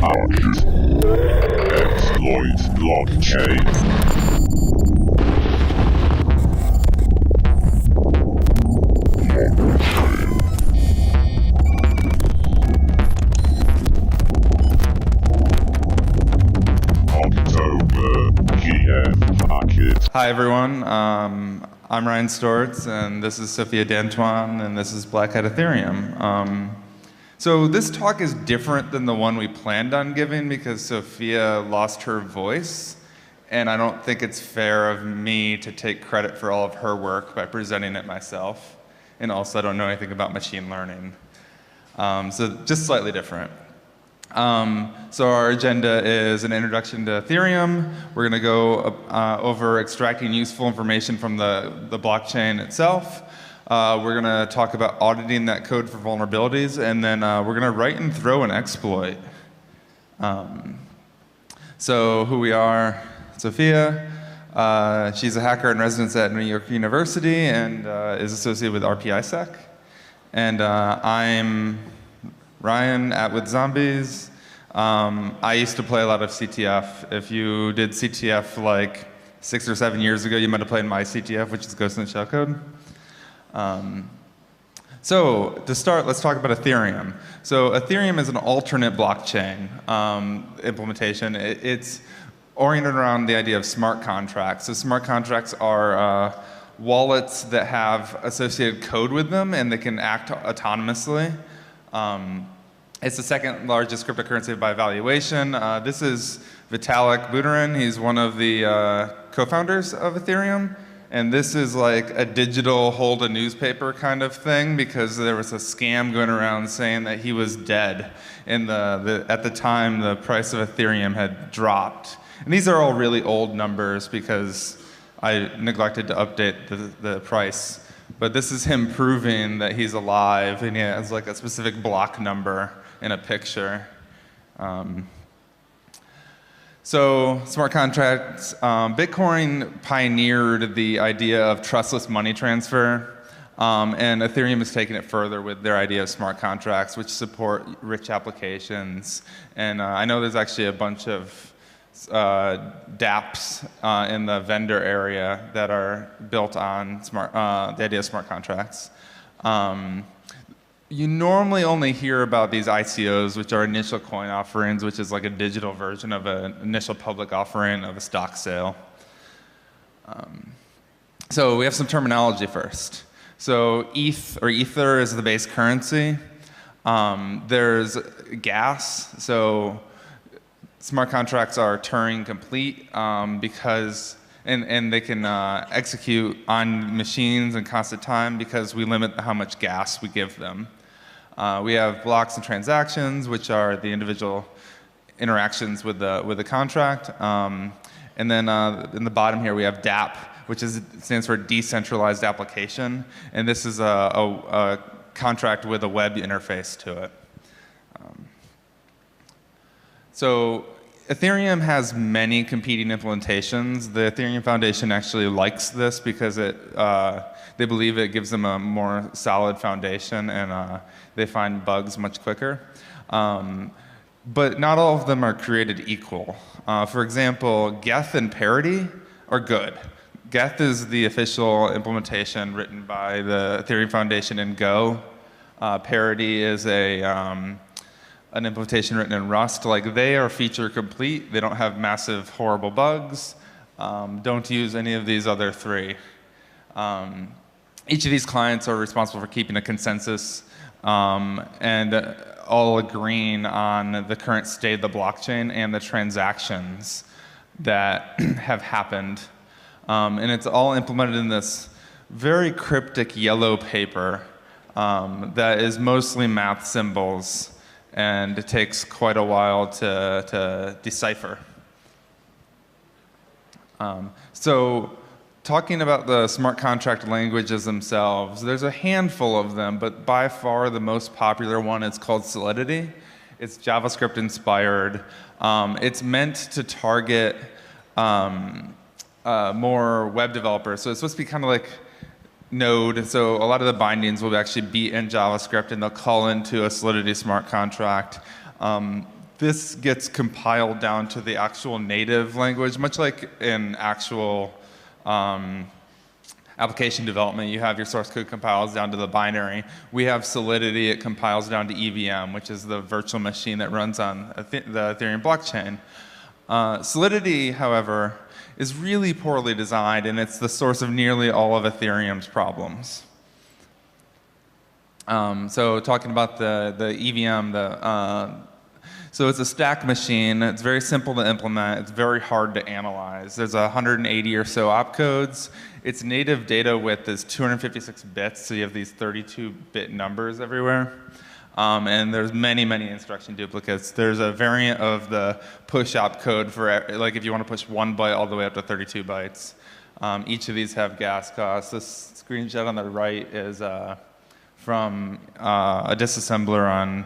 Exploit blockchain. Hi everyone, I'm Ryan Stortz, and this is Sophia D'Antoine, and this is Blackhat Ethereum. So this talk is different than the one we planned on giving because Sophia lost her voice, and I don't think it's fair of me to take credit for all of her work by presenting it myself. And also I don't know anything about machine learning. So just slightly different. So our agenda is an introduction to Ethereum. We're going to go over extracting useful information from the blockchain itself. We're going to talk about auditing that code for vulnerabilities, and then we're going to write and throw an exploit. So who we are, Sophia. She's a hacker in residence at New York University and is associated with RPISec. And I'm Ryan with Zombies. I used to play a lot of CTF. If you did CTF like 6 or 7 years ago, you might have played my CTF, which is Ghost in the Shell code. So to start, let's talk about Ethereum. So Ethereum is an alternate blockchain implementation. It's oriented around the idea of smart contracts. So smart contracts are wallets that have associated code with them, and they can act autonomously. It's the second largest cryptocurrency by valuation. This is Vitalik Buterin. He's one of the co-founders of Ethereum. And this is like a digital hold a newspaper kind of thing because there was a scam going around saying that he was dead. And at the time, the price of Ethereum had dropped. And these are all really old numbers because I neglected to update the price. But this is him proving that he's alive, and he has like a specific block number in a picture. So smart contracts, Bitcoin pioneered the idea of trustless money transfer, and Ethereum is taking it further with their idea of smart contracts, which support rich applications. And I know there's actually a bunch of dApps in the vendor area that are built on the idea of smart contracts. You normally only hear about these ICOs, which are initial coin offerings, which is like a digital version of an initial public offering of a stock sale. So we have some terminology first. So ETH or Ether is the base currency. There's gas. So smart contracts are Turing complete because, and they can execute on machines in constant time because we limit how much gas we give them. We have blocks and transactions, which are the individual interactions with the contract. And then in the bottom here, we have dApp, which stands for decentralized application. And this is a contract with a web interface to it. So Ethereum has many competing implementations. The Ethereum Foundation actually likes this because they believe it gives them a more solid foundation, and they find bugs much quicker. But not all of them are created equal. For example, Geth and Parity are good. Geth is the official implementation written by the Ethereum Foundation in Go. Parity is an implementation written in Rust. Like, they are feature complete. They don't have massive, horrible bugs. Don't use any of these other three. Each of these clients are responsible for keeping a consensus and all agreeing on the current state of the blockchain and the transactions that have happened. And it's all implemented in this very cryptic yellow paper that is mostly math symbols, and it takes quite a while to decipher. So talking about the smart contract languages themselves, there's a handful of them, but by far the most popular one is called Solidity. It's JavaScript inspired. It's meant to target more web developers. So it's supposed to be kind of like Node. So a lot of the bindings will actually be in JavaScript, and they'll call into a Solidity smart contract. this gets compiled down to the actual native language, much like in actual application development. You have your source code compiles down to the binary. We have Solidity, it compiles down to EVM, which is the virtual machine that runs on the Ethereum blockchain. Solidity, however, is really poorly designed, and it's the source of nearly all of Ethereum's problems. So talking about the EVM, so it's a stack machine. It's very simple to implement. It's very hard to analyze. There's 180 or so opcodes. Its native data width is 256 bits, so you have these 32-bit numbers everywhere. And there's many, many instruction duplicates. There's a variant of the push opcode for, like, if you want to push 1 byte all the way up to 32 bytes. Each of these have gas costs. This screenshot on the right is from a disassembler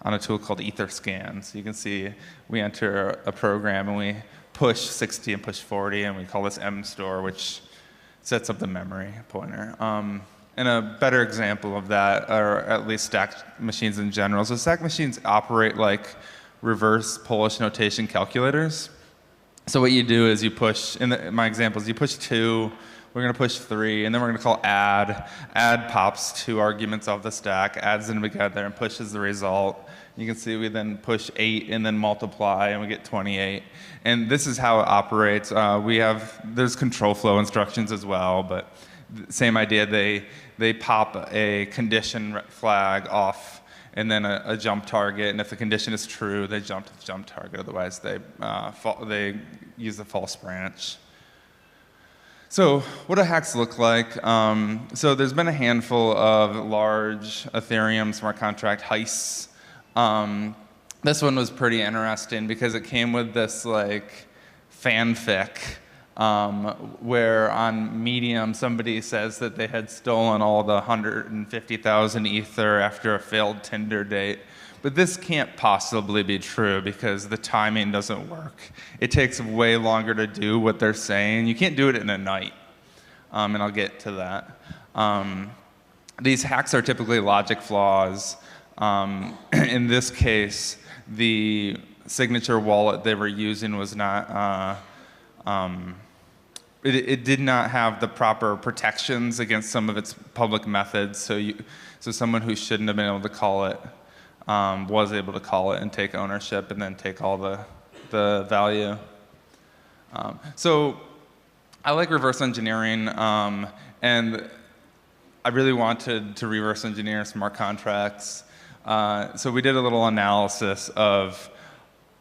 on a tool called Etherscan. So you can see we enter a program and we push 60 and push 40, and we call this mstore, which sets up the memory pointer. And a better example of that are at least stacked machines in general. So stacked machines operate like reverse Polish notation calculators. So what you do is you push, in my examples, you push 2, we're going to push 3, and then we're going to call add. Add pops 2 arguments off the stack, adds them together, and pushes the result. You can see we then push 8 and then multiply, and we get 28. And this is how it operates. There's control flow instructions as well, but same idea. They pop a condition flag off and then a jump target, and if the condition is true, they jump to the jump target. Otherwise, they use the false branch. So what do hacks look like? So there's been a handful of large Ethereum smart contract heists. This one was pretty interesting because it came with this like fanfic where on Medium somebody says that they had stolen all the 150,000 Ether after a failed Tinder date. But this can't possibly be true because the timing doesn't work. It takes way longer to do what they're saying. You can't do it in a night, and I'll get to that. These hacks are typically logic flaws. In this case, the signature wallet they were using was not, it did not have the proper protections against some of its public methods, so someone who shouldn't have been able to call it was able to call it and take ownership and then take all the value. So I like reverse engineering, and I really wanted to reverse engineer smart contracts. So we did a little analysis of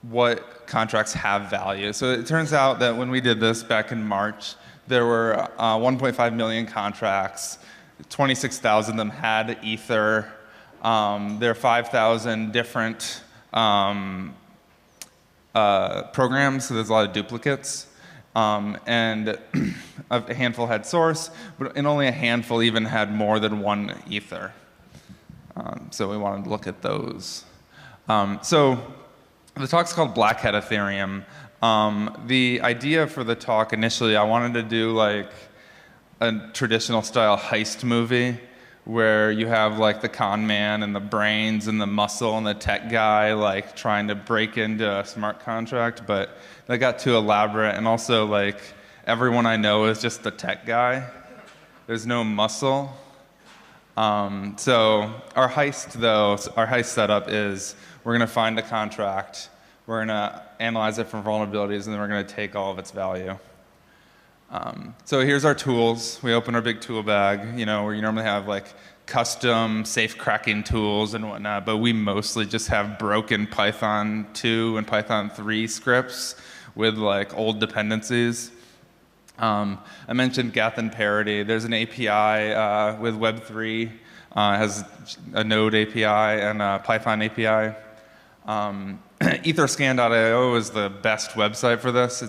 what contracts have value. So it turns out that when we did this back in March, there were 1.5 million contracts. 26,000 of them had Ether. There are 5,000 different programs, so there's a lot of duplicates. And a handful had source, and only a handful even had more than 1 Ether. So we wanted to look at those. So the talk's called Blackhat Ethereum. The idea for the talk initially, I wanted to do like a traditional style heist movie where you have like the con man and the brains and the muscle and the tech guy like trying to break into a smart contract, but that got too elaborate, and also like everyone I know is just the tech guy. There's no muscle. So our heist setup is we're going to find a contract, we're going to analyze it for vulnerabilities, and then we're going to take all of its value. So here's our tools. We open our big tool bag, where you normally have like custom safe cracking tools and whatnot, but we mostly just have broken Python 2 and Python 3 scripts with like old dependencies. I mentioned Gath and Parity. There's an API with Web3. Has a Node API and a Python API. Etherscan.io is the best website for this.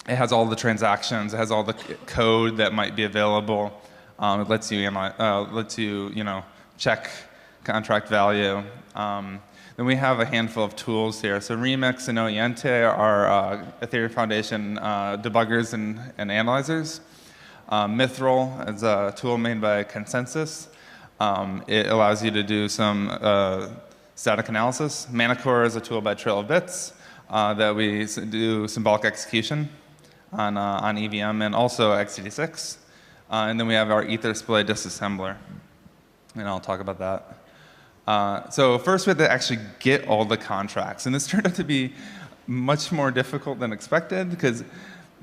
It has all the transactions. It has all the code that might be available. It lets you check contract value. Then we have a handful of tools here. So Remix and Oyente are Ethereum Foundation debuggers and analyzers. Mithril is a tool made by Consensus. It allows you to do some Static analysis. Manticore is a tool by Trail of Bits that we do symbolic execution on EVM and also x86. And then we have our EtherSplay disassembler, and I'll talk about that. So first we had to actually get all the contracts, and this turned out to be much more difficult than expected because,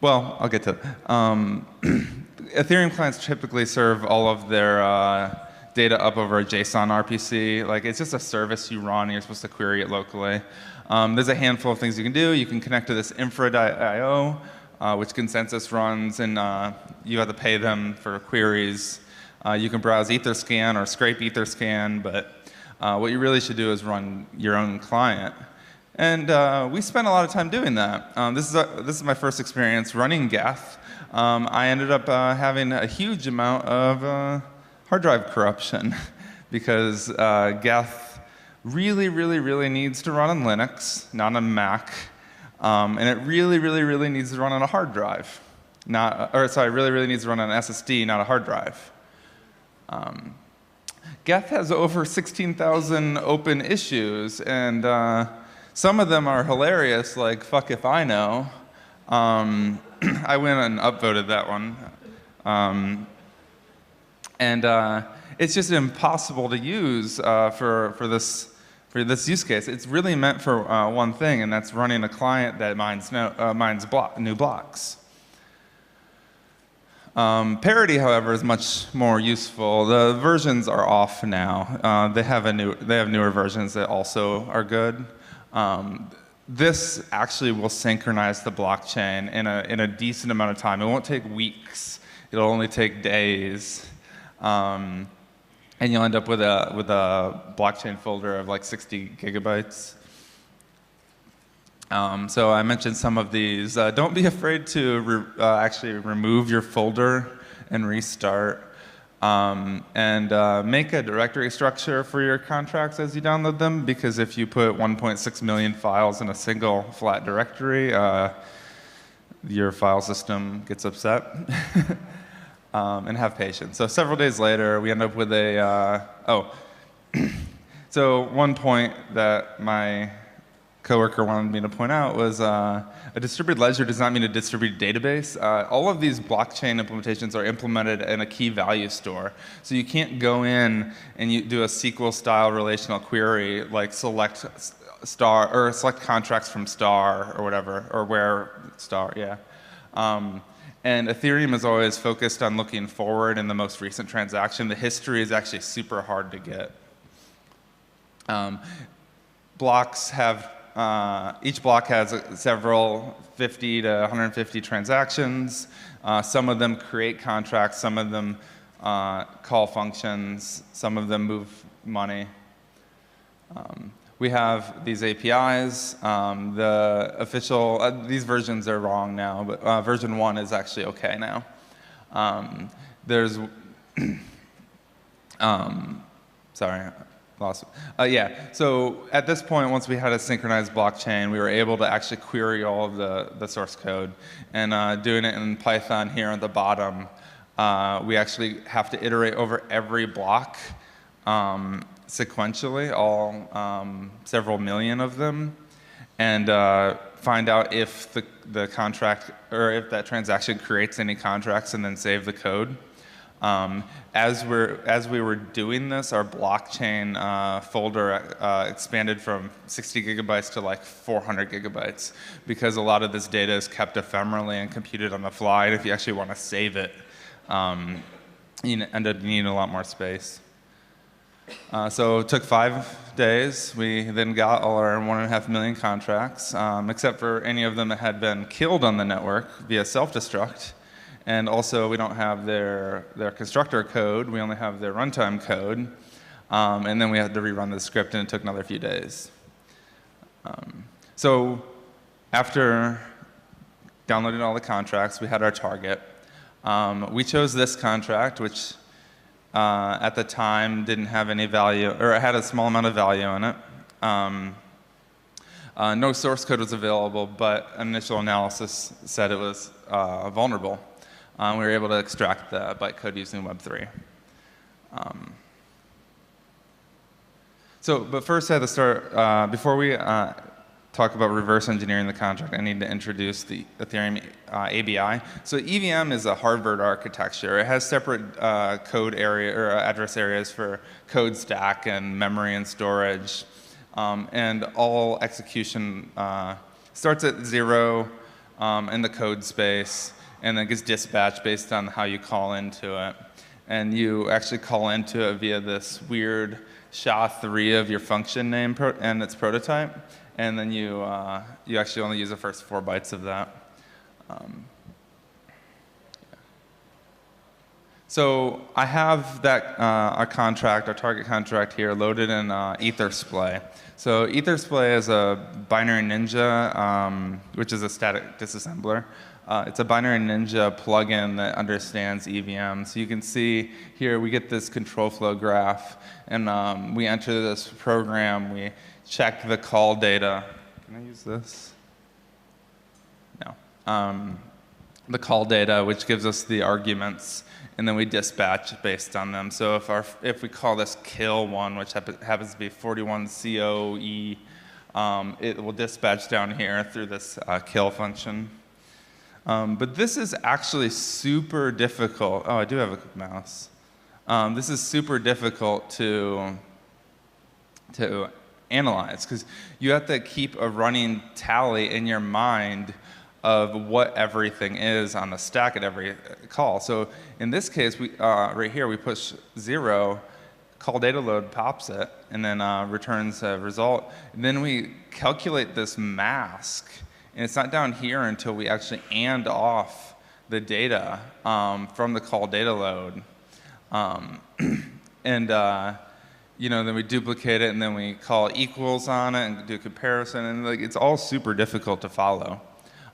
well, I'll get to it. Ethereum clients typically serve all of their data up over a JSON RPC. Like, it's just a service you run, and you're supposed to query it locally. There's a handful of things you can do. You can connect to this infra.io, which Consensus runs, and you have to pay them for queries. You can browse Etherscan or scrape Etherscan, but what you really should do is run your own client. And we spent a lot of time doing that. This is my first experience running Geth. I ended up having a huge amount of hard drive corruption because Geth really needs to run on Linux, not on Mac. And it really needs to run on a hard drive. Really needs to run on an SSD, not a hard drive. Geth has over 16,000 open issues, and some of them are hilarious, like fuck if I know. I went and upvoted that one. It's just impossible to use for this use case. It's really meant for one thing, and that's running a client that mines new blocks. Parity, however, is much more useful. The versions are off now. They have newer versions that also are good. This actually will synchronize the blockchain in a decent amount of time. It won't take weeks. It'll only take days. And you'll end up with a blockchain folder of like 60 gigabytes. So I mentioned some of these. Don't be afraid to actually remove your folder and restart. Make a directory structure for your contracts as you download them, because if you put 1.6 million files in a single flat directory, your file system gets upset. And have patience. So several days later, we end up with a, so one point that my coworker wanted me to point out was a distributed ledger does not mean a distributed database. All of these blockchain implementations are implemented in a key value store. So you can't go in and you do a SQL-style relational query, like select star, or select contracts from star, or whatever, or where star, yeah. And Ethereum is always focused on looking forward in the most recent transaction. The history is actually super hard to get. Blocks have, each block has several 50 to 150 transactions. Some of them create contracts, some of them call functions, some of them move money. We have these APIs. The official, these versions are wrong now, but version 1 is actually okay now. There's, sorry, lost it. Yeah, so at this point, once we had a synchronized blockchain, we were able to actually query all of the source code. And doing it in Python here at the bottom, we actually have to iterate over every block sequentially, all several million of them, and find out if the contract, or if that transaction creates any contracts, and then save the code. As we were doing this, our blockchain folder expanded from 60 gigabytes to like 400 gigabytes, because a lot of this data is kept ephemerally and computed on the fly, and if you actually want to save it, you end up needing a lot more space. So it took 5 days. We then got all our 1.5 million contracts, except for any of them that had been killed on the network via self-destruct. And also, we don't have their constructor code. We only have their runtime code. And then we had to rerun the script, and it took another few days. So after downloading all the contracts, we had our target. We chose this contract, which at the time didn't have any value, or it had a small amount of value in it. No source code was available, but initial analysis said it was vulnerable. We were able to extract the bytecode using Web3. But first I had to start, before we talk about reverse engineering the contract, I need to introduce the Ethereum ABI. So EVM is a Harvard architecture. It has separate code area or address areas for code stack and memory and storage. And all execution starts at 0 in the code space and then gets dispatched based on how you call into it. And you actually call into it via this weird SHA-3 of your function name and its prototype. And then you actually only use the first 4 bytes of that. So I have that our target contract here loaded in EtherSplay. So EtherSplay is a binary ninja, which is a static disassembler. It's a binary ninja plugin that understands EVM. So you can see here we get this control flow graph, and we enter this program. We check the call data. Can I use this? No. The call data, which gives us the arguments, and then we dispatch based on them. So if we call this kill one, which happens to be 41 COE, it will dispatch down here through this kill function. But this is actually super difficult. Oh, I do have a mouse. This is super difficult to analyze because you have to keep a running tally in your mind of what everything is on the stack at every call. So in this case, right here, we push 0, call data load pops it, and then returns a result. And then we calculate this mask, and it's not down here until we actually AND off the data from the call data load. Then we duplicate it, and then we call equals on it and do comparison, and it's all super difficult to follow.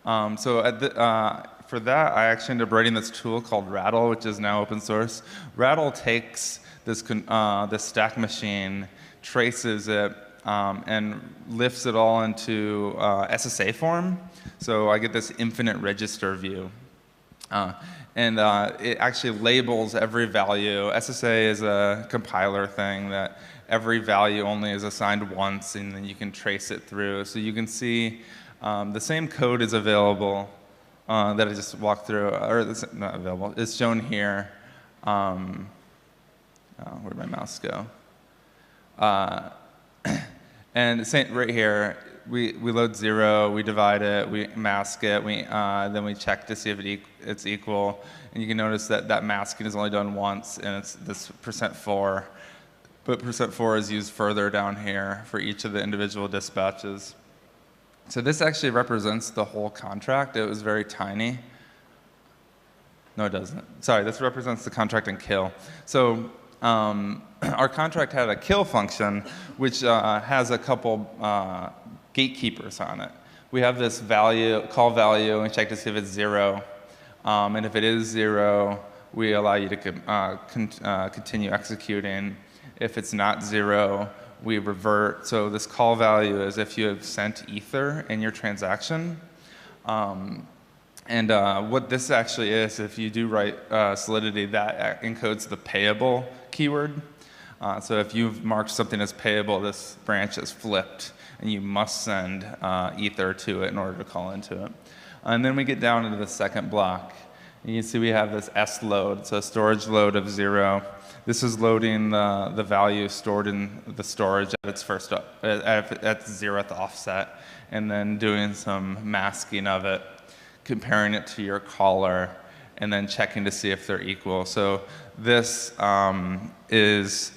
For that, I actually ended up writing this tool called Rattle, which is now open source. Rattle takes this stack machine, traces it, and lifts it all into SSA form. So I get this infinite register view. It actually labels every value. SSA is a compiler thing that every value only is assigned once, and then you can trace it through. So you can see the same code is available that I just walked through, or it's not available. It's shown here. Where'd my mouse go? And right here, we load 0, we divide it, we mask it, then we check to see if it's equal. And you can notice that that masking is only done once, and it's this %4. But %4 is used further down here for each of the individual dispatches. So this actually represents the whole contract. It was very tiny. No, it doesn't. Sorry, this represents the contract and kill. So our contract had a kill function, which has a couple gatekeepers on it. We have this call value, and we check to see if it's 0. And if it is 0, we allow you to continue executing. If it's not 0, we revert. So this call value is if you have sent Ether in your transaction. What this actually is, if you do write Solidity, that encodes the payable keyword. So if you've marked something as payable, this branch is flipped, and you must send Ether to it in order to call into it. And then we get down into the second block. And you can see we have this S load, so a storage load of 0. This is loading the value stored in the storage at its first at its 0th offset, and then doing some masking of it, comparing it to your caller, and then checking to see if they're equal. So this is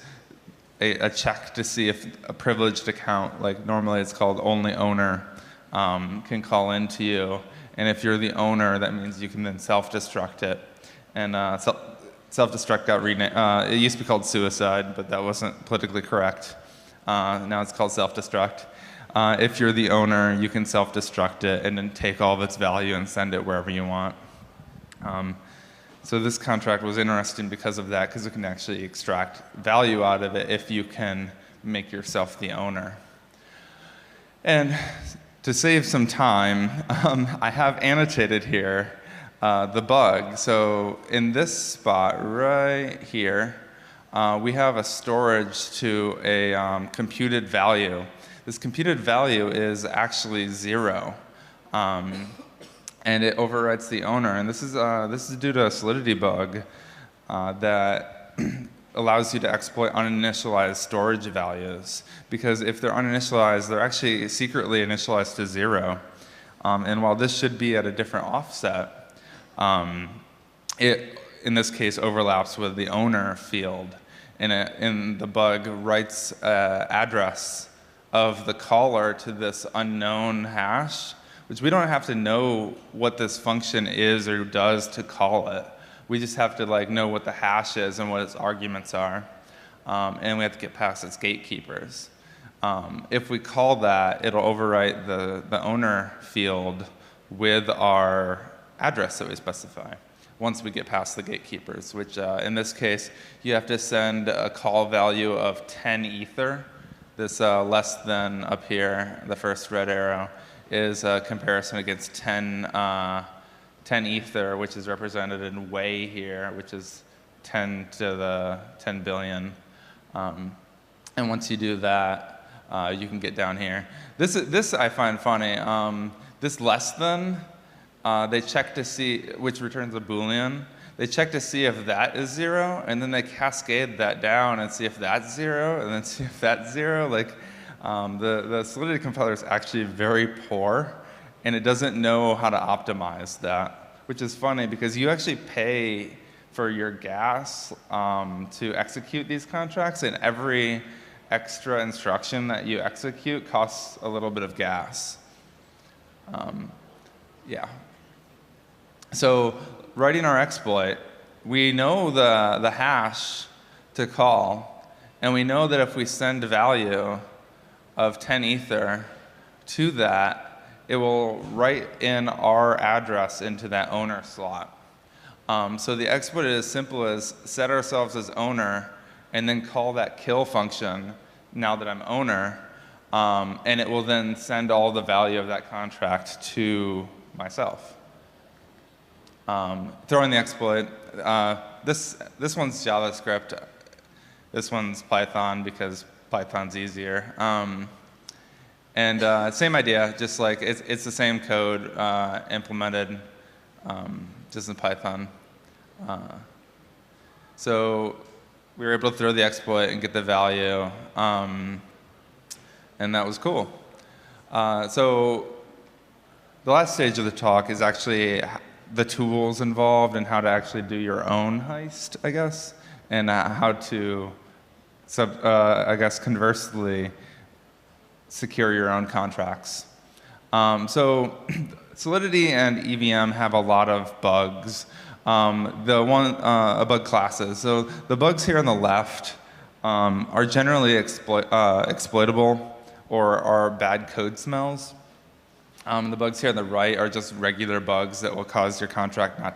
a check to see if a privileged account, like normally it's called only owner, can call into you. And if you're the owner, that means you can then self-destruct it. And self-destruct got renamed. It used to be called suicide, but that wasn't politically correct. Now it's called self-destruct. If you're the owner, you can self-destruct it and then take all of its value and send it wherever you want. So this contract was interesting because of that, because it can actually extract value out of it if you can make yourself the owner. And to save some time, I have annotated here the bug. So in this spot right here, we have a storage to a computed value. This computed value is actually 0. And it overwrites the owner. And this is due to a Solidity bug that allows you to exploit uninitialized storage values. Because if they're uninitialized, they're actually secretly initialized to 0. And while this should be at a different offset, it, in this case, overlaps with the owner field. And the bug writes address of the caller to this unknown hash, which we don't have to know what this function is or does to call it. We just have to know what the hash is and what its arguments are. And we have to get past its gatekeepers. If we call that, it'll overwrite the owner field with our address that we specify once we get past the gatekeepers, which in this case, you have to send a call value of 10 ether. This less than up here, the first red arrow, is a comparison against 10 ether, which is represented in Way here, which is 10 to the 10 billion. And once you do that, you can get down here. This I find funny. This less than, they check to see, which returns a Boolean. They check to see if that is 0, and then they cascade that down and see if that's 0, and then see if that's 0. The Solidity compiler is actually very poor, and it doesn't know how to optimize that, which is funny because you actually pay for your gas to execute these contracts, and every extra instruction that you execute costs a little bit of gas. Yeah. So writing our exploit, we know the hash to call, and we know that if we send a value of 10 ether to that, it will write in our address into that owner slot. So the exploit is as simple as set ourselves as owner and then call that kill function now that I'm owner, and it will then send all the value of that contract to myself. Throw in the exploit. This one's JavaScript. This one's Python because Python's easier. And same idea, just it's the same code implemented just in Python. So we were able to throw the exploit and get the value, and that was cool. So the last stage of the talk is actually the tools involved and how to actually do your own heist, I guess, and how to, I guess, conversely, secure your own contracts. So Solidity and EVM have a lot of bugs. Bug classes. So the bugs here on the left are generally exploitable or are bad code smells. The bugs here on the right are just regular bugs that will cause your contract not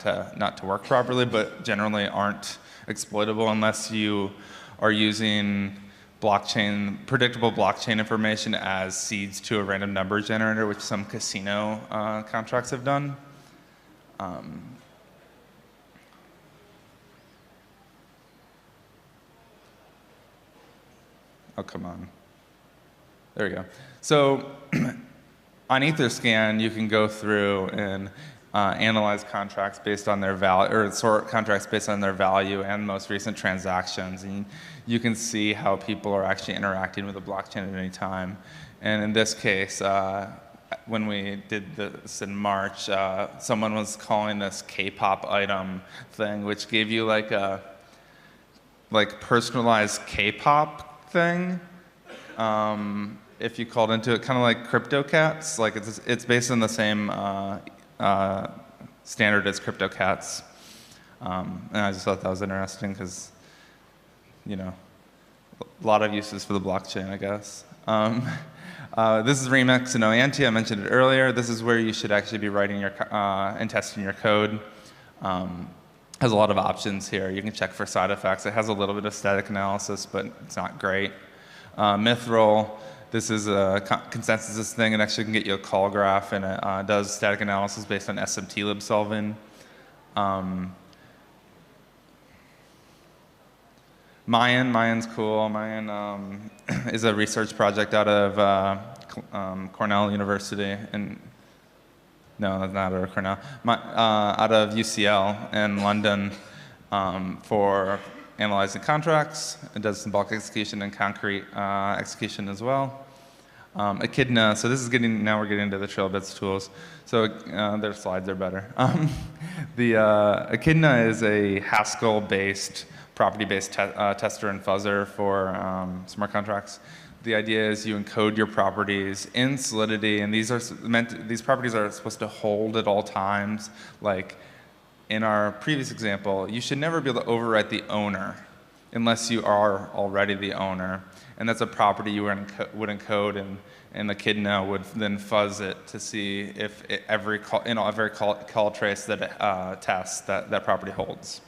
to work properly, but generally aren't exploitable unless you are using predictable blockchain information as seeds to a random number generator, which some casino contracts have done. Oh, come on. There we go. So on Etherscan, you can go through and analyze contracts based on their value, or sort contracts based on their value and most recent transactions. And you can see how people are actually interacting with the blockchain at any time. And in this case, when we did this in March, someone was calling this K-pop item thing, which gave you a personalized K-pop thing. If you called into it, kind of like CryptoCats, it's based on the same standard as CryptoCats, and I just thought that was interesting because, a lot of uses for the blockchain, I guess. This is Remix and Oyanti. I mentioned it earlier. This is where you should actually be writing and testing your code. Has a lot of options here. You can check for side effects. It has a little bit of static analysis, but it's not great. Mithril. This is a consensus thing. It actually can get you a call graph, and it does static analysis based on SMT-lib solving. Mayan's cool. Mayan is a research project out of Cornell University, and no, that's not out of Cornell. Out of UCL in London for analyzing contracts. It does some bulk execution and concrete execution as well. Echidna, so this is now we're getting into the Trailbits tools. So their slides are better. The Echidna is a Haskell-based, property-based tester and fuzzer for smart contracts. The idea is you encode your properties in Solidity, and these properties are supposed to hold at all times. Like in our previous example, you should never be able to overwrite the owner unless you are already the owner. And that's a property you would encode, and the Echidna would then fuzz it to see if every call trace that it tests that property holds.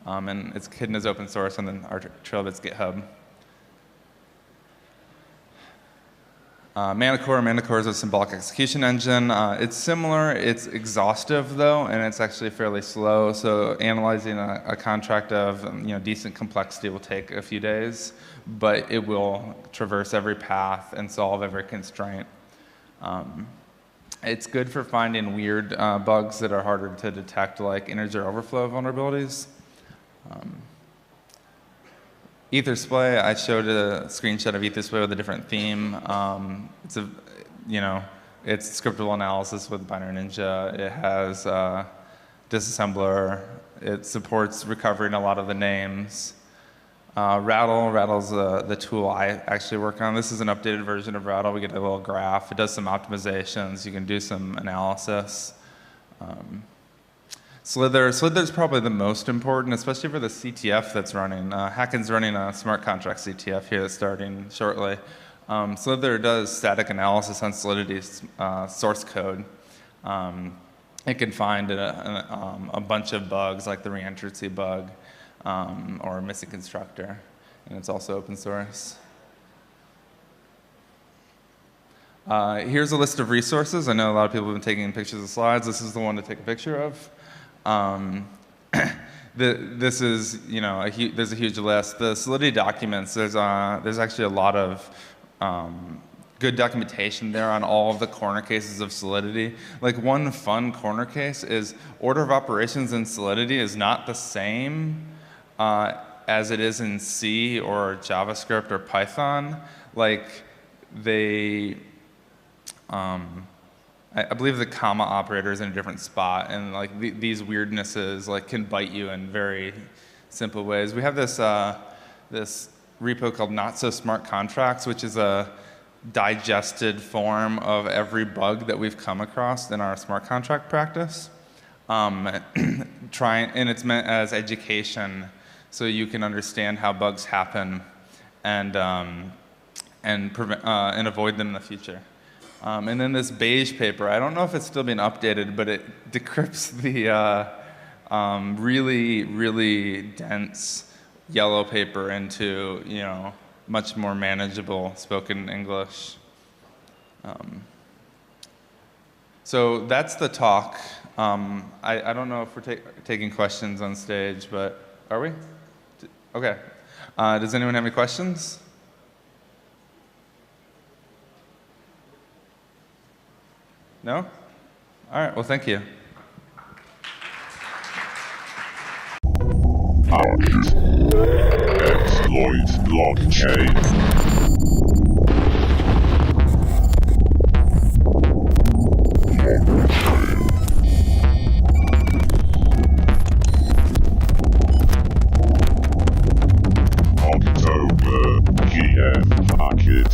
And Echidna's open source, and then our Trailbits GitHub. Manticore is a symbolic execution engine. It's similar, it's exhaustive though, and it's actually fairly slow. So analyzing a contract of decent complexity will take a few days, but it will traverse every path and solve every constraint. It's good for finding weird bugs that are harder to detect, like integer overflow vulnerabilities. EtherSplay, I showed a screenshot of EtherSplay with a different theme. It's scriptable analysis with Binary Ninja. It has disassembler. It supports recovering a lot of the names. Rattle's the tool I actually work on. This is an updated version of Rattle. We get a little graph. It does some optimizations. You can do some analysis. Slither's probably the most important, especially for the CTF that's running. HackIT's running a smart contract CTF here that's starting shortly. Slither does static analysis on Solidity's source code. It can find a bunch of bugs like the reentrancy bug or a missing constructor, and it's also open source. Here's a list of resources. I know a lot of people have been taking pictures of slides. This is the one to take a picture of. This is, there's a huge list. The Solidity documents, there's actually a lot of good documentation there on all of the corner cases of Solidity. Like one fun corner case is order of operations in Solidity is not the same as it is in C or JavaScript or Python. Like they, I believe the comma operator is in a different spot, and like these weirdnesses like can bite you in very simple ways. We have this this repo called Not So Smart Contracts, which is a digested form of every bug that we've come across in our smart contract practice. And it's meant as education, so you can understand how bugs happen and avoid them in the future. And then this beige paper, I don't know if it's still being updated, but it decrypts the really, really dense yellow paper into, much more manageable spoken English. So that's the talk. I don't know if we're taking questions on stage, but are we? Okay. Does anyone have any questions? No? All right, well, thank you. Exploit blockchain.